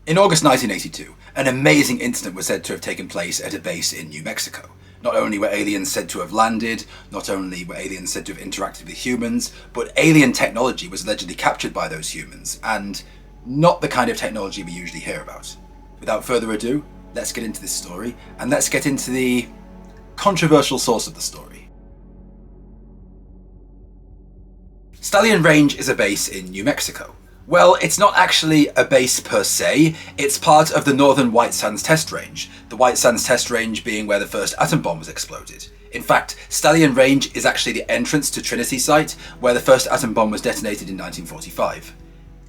In August 1982, an amazing incident was said to have taken place at a base in New Mexico. Not only were aliens said to have landed, not only were aliens said to have interacted with humans, but alien technology was allegedly captured by those humans, and not the kind of technology we usually hear about. Without further ado, let's get into this story, and let's get into the controversial source of the story. Stallion Range is a base in New Mexico. Well, it's not actually a base per se, it's part of the Northern White Sands Test Range, the White Sands Test Range being where the first atom bomb was exploded. In fact, Stallion Range is actually the entrance to Trinity Site, where the first atom bomb was detonated in 1945.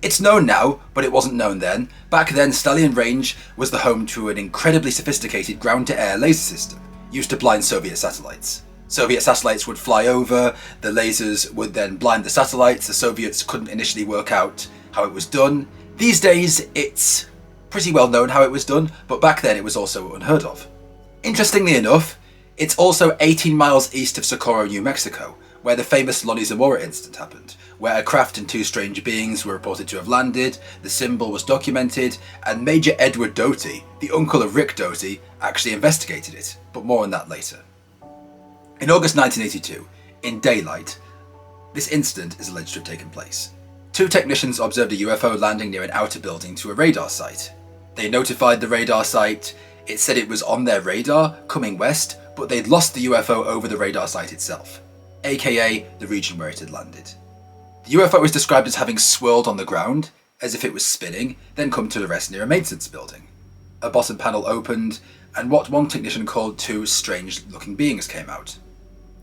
It's known now, but it wasn't known then. Back then, Stallion Range was the home to an incredibly sophisticated ground-to-air laser system, used to blind Soviet satellites. Soviet satellites would fly over, the lasers would then blind the satellites, the Soviets couldn't initially work out how it was done. These days, it's pretty well known how it was done, but back then it was also unheard of. Interestingly enough, it's also 18 miles east of Socorro, New Mexico, where the famous Lonnie Zamora incident happened, where a craft and two strange beings were reported to have landed, the symbol was documented, and Major Edward Doty, the uncle of Rick Doty, actually investigated it, but more on that later. In August 1982, in daylight, this incident is alleged to have taken place. Two technicians observed a UFO landing near an outer building to a radar site. They notified the radar site. It said it was on their radar, coming west, but they'd lost the UFO over the radar site itself, aka the region where it had landed. The UFO was described as having swirled on the ground, as if it was spinning, then come to a rest near a maintenance building. A bottom panel opened, and what one technician called two strange-looking beings came out.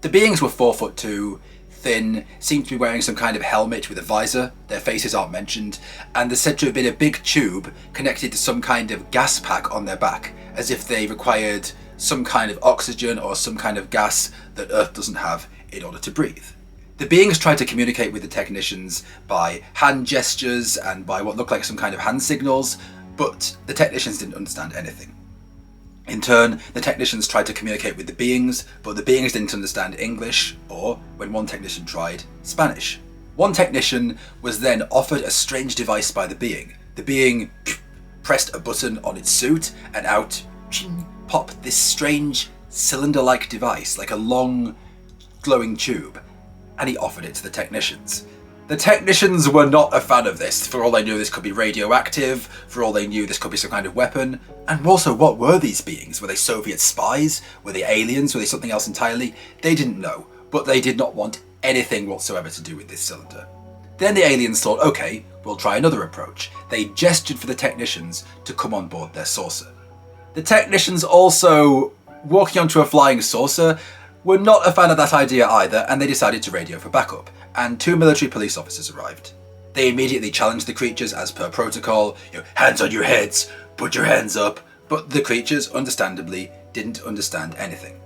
The beings were 4'2", thin, seemed to be wearing some kind of helmet with a visor, their faces aren't mentioned, and there's said to have been a big tube connected to some kind of gas pack on their back, as if they required some kind of oxygen or some kind of gas that Earth doesn't have in order to breathe. The beings tried to communicate with the technicians by hand gestures and by what looked like some kind of hand signals, but the technicians didn't understand anything. In turn, the technicians tried to communicate with the beings, but the beings didn't understand English, or, when one technician tried, Spanish. One technician was then offered a strange device by the being. The being pressed a button on its suit, and out popped this strange cylinder-like device, like a long, glowing tube, and he offered it to the technicians. The technicians were not a fan of this. For all they knew, this could be radioactive. For all they knew, this could be some kind of weapon. And also, what were these beings? Were they Soviet spies? Were they aliens? Were they something else entirely? They didn't know, but they did not want anything whatsoever to do with this cylinder. Then the aliens thought, okay, we'll try another approach. They gestured for the technicians to come on board their saucer. The technicians also, walking onto a flying saucer, were not a fan of that idea either, and they decided to radio for backup, and two military police officers arrived. They immediately challenged the creatures as per protocol, hands on your heads, put your hands up, but the creatures, understandably, didn't understand anything.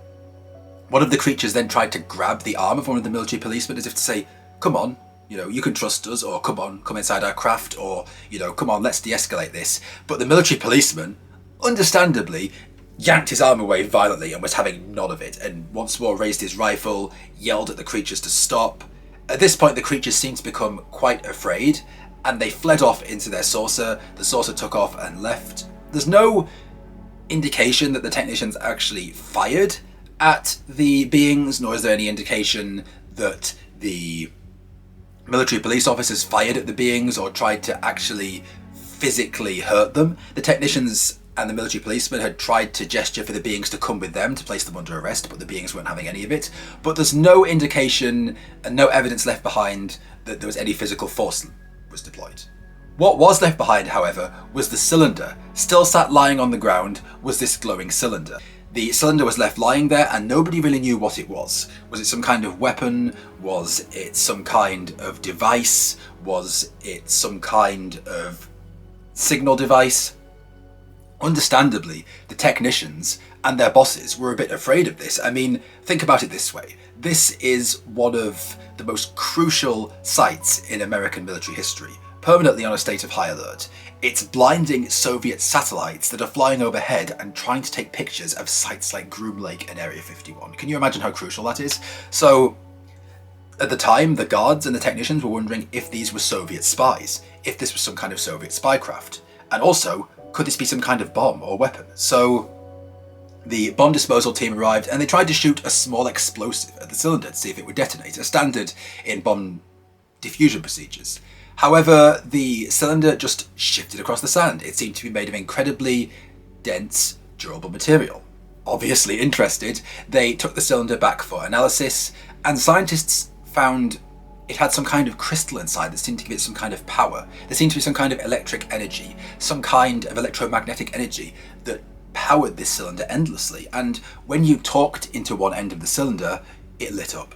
One of the creatures then tried to grab the arm of one of the military policemen as if to say, come on, you can trust us, or come on, come inside our craft, or, come on, let's de-escalate this. But the military policeman, understandably, yanked his arm away violently and was having none of it, and once more raised his rifle, yelled at the creatures to stop. At this point, the creatures seemed to become quite afraid, and they fled off into their saucer. The saucer took off and left. There's no indication that the technicians actually fired at the beings, nor is there any indication that the military police officers fired at the beings or tried to actually physically hurt them. The technicians and the military policemen had tried to gesture for the beings to come with them to place them under arrest, but the beings weren't having any of it. But there's no indication and no evidence left behind that there was any physical force was deployed. What was left behind, however, was the cylinder. Still sat lying on the ground was this glowing cylinder. The cylinder was left lying there and nobody really knew what it was. Was it some kind of weapon? Was it some kind of device? Was it some kind of signal device? Understandably, the technicians and their bosses were a bit afraid of this. I mean, think about it this way. This is one of the most crucial sites in American military history, permanently on a state of high alert. It's blinding Soviet satellites that are flying overhead and trying to take pictures of sites like Groom Lake and Area 51. Can you imagine how crucial that is? So, at the time, the guards and the technicians were wondering if these were Soviet spies, if this was some kind of Soviet spycraft. And also, could this be some kind of bomb or weapon? So the bomb disposal team arrived and they tried to shoot a small explosive at the cylinder to see if it would detonate, a standard in bomb diffusion procedures. However, the cylinder just shifted across the sand. It seemed to be made of incredibly dense, durable material. Obviously interested, they took the cylinder back for analysis, and scientists found it had some kind of crystal inside that seemed to give it some kind of power. There seemed to be some kind of electric energy, some kind of electromagnetic energy that powered this cylinder endlessly, and when you talked into one end of the cylinder, it lit up.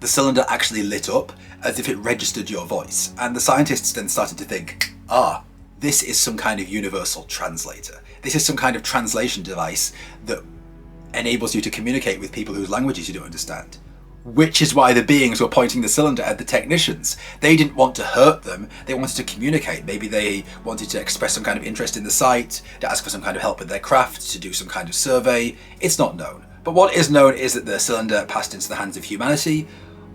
The cylinder actually lit up as if it registered your voice, and the scientists then started to think, this is some kind of universal translator. This is some kind of translation device that enables you to communicate with people whose languages you don't understand. Which is why the beings were pointing the cylinder at the technicians. They didn't want to hurt them, they wanted to communicate. Maybe they wanted to express some kind of interest in the site, to ask for some kind of help with their craft, to do some kind of survey. It's not known. But what is known is that the cylinder passed into the hands of humanity,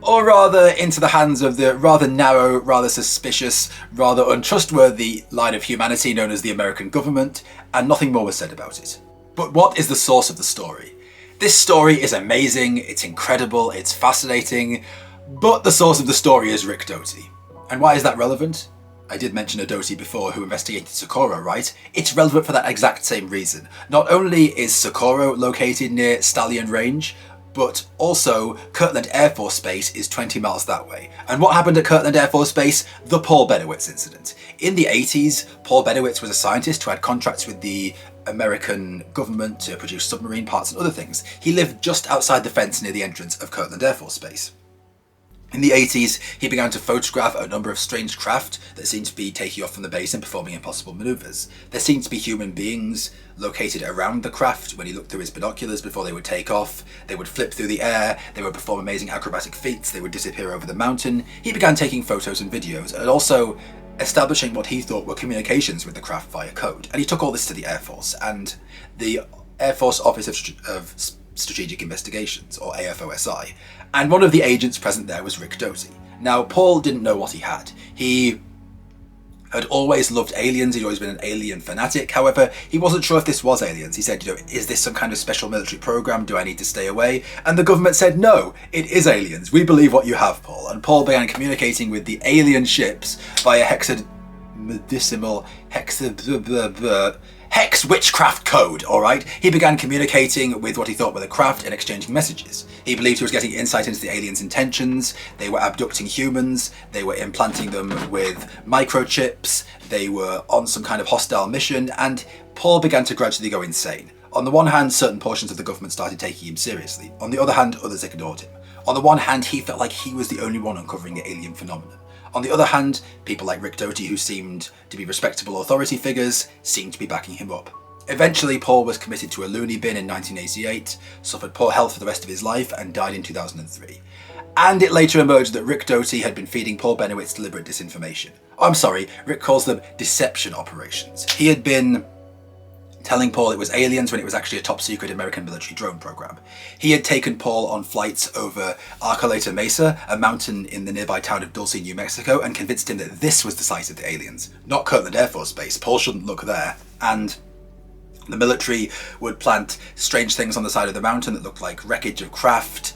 or rather into the hands of the rather narrow, rather suspicious, rather untrustworthy line of humanity known as the American government, and nothing more was said about it. But what is the source of the story? This story is amazing, it's incredible, it's fascinating, but the source of the story is Rick Doty. And why is that relevant? I did mention a Doty before who investigated Socorro, right? It's relevant for that exact same reason. Not only is Socorro located near Stallion Range, but also Kirtland Air Force Base is 20 miles that way. And what happened at Kirtland Air Force Base? The Paul Benowitz incident. In the 80s, Paul Benowitz was a scientist who had contracts with the American government to produce submarine parts and other things. He lived just outside the fence near the entrance of Kirtland Air Force Base. In the 80s, he began to photograph a number of strange craft that seemed to be taking off from the base and performing impossible maneuvers. There seemed to be human beings located around the craft when he looked through his binoculars before they would take off. They would flip through the air, they would perform amazing acrobatic feats, they would disappear over the mountain. He began taking photos and videos, and also establishing what he thought were communications with the craft via code. And he took all this to the Air Force, and the Air Force Office of Strategic Investigations, or AFOSI, and one of the agents present there was Rick Doty. Now, Paul didn't know what he had. He had always loved aliens, he'd always been an alien fanatic. However, he wasn't sure if this was aliens. He said, is this some kind of special military program? Do I need to stay away? And the government said, no, it is aliens. We believe what you have, Paul. And Paul began communicating with the alien ships via hex witchcraft code, alright? He began communicating with what he thought were the craft and exchanging messages. He believed he was getting insight into the aliens' intentions. They were abducting humans, they were implanting them with microchips, they were on some kind of hostile mission, and Paul began to gradually go insane. On the one hand, certain portions of the government started taking him seriously. On the other hand, others ignored him. On the one hand, he felt like he was the only one uncovering the alien phenomenon. On the other hand, people like Rick Doty, who seemed to be respectable authority figures, seemed to be backing him up. Eventually, Paul was committed to a loony bin in 1988, suffered poor health for the rest of his life, and died in 2003. And it later emerged that Rick Doty had been feeding Paul Benowitz deliberate disinformation. Oh, I'm sorry, Rick calls them deception operations. He had been telling Paul it was aliens when it was actually a top-secret American military drone program. He had taken Paul on flights over Arcolata Mesa, a mountain in the nearby town of Dulce, New Mexico, and convinced him that this was the site of the aliens, not Kirtland Air Force Base. Paul shouldn't look there. And the military would plant strange things on the side of the mountain that looked like wreckage of craft,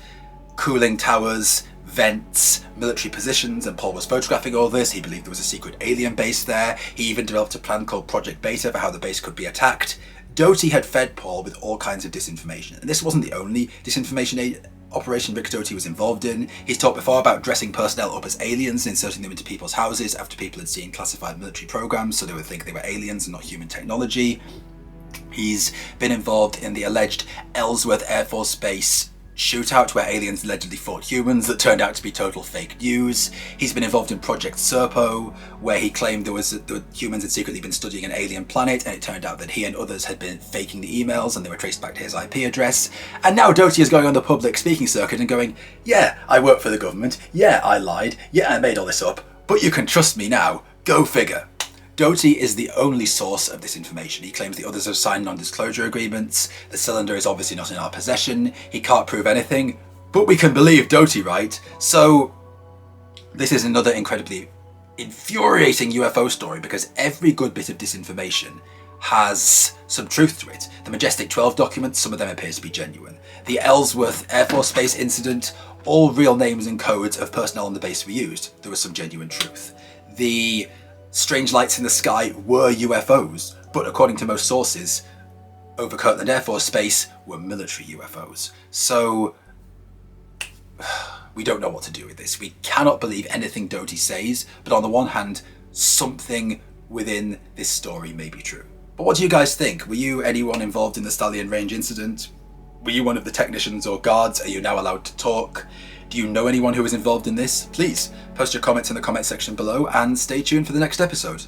cooling towers, vents, military positions, and Paul was photographing all this. He believed there was a secret alien base there. He even developed a plan called Project Beta for how the base could be attacked. Doty had fed Paul with all kinds of disinformation, and this wasn't the only disinformation operation Rick Doty was involved in. He's talked before about dressing personnel up as aliens and inserting them into people's houses after people had seen classified military programs so they would think they were aliens and not human technology. He's been involved in the alleged Ellsworth Air Force Base shootout where aliens allegedly fought humans that turned out to be total fake news. He's been involved in Project Serpo, where he claimed the humans had secretly been studying an alien planet, and it turned out that he and others had been faking the emails and they were traced back to his IP address. And now Doty is going on the public speaking circuit and going, yeah, I work for the government, yeah, I lied, yeah, I made all this up, but you can trust me now. Go figure. Doty is the only source of this information. He claims the others have signed non-disclosure agreements, the cylinder is obviously not in our possession, he can't prove anything, but we can believe Doty, right? So this is another incredibly infuriating UFO story because every good bit of disinformation has some truth to it. The Majestic 12 documents, some of them appear to be genuine. The Ellsworth Air Force Base incident, all real names and codes of personnel on the base were used. There was some genuine truth. The strange lights in the sky were UFOs, but according to most sources, over Kirtland Air Force Base were military UFOs. So we don't know what to do with this. We cannot believe anything Doty says, but on the one hand, something within this story may be true. But what do you guys think? Were you anyone involved in the Stallion Range incident? Were you one of the technicians or guards? Are you now allowed to talk? Do you know anyone who was involved in this? Please post your comments in the comment section below and stay tuned for the next episode.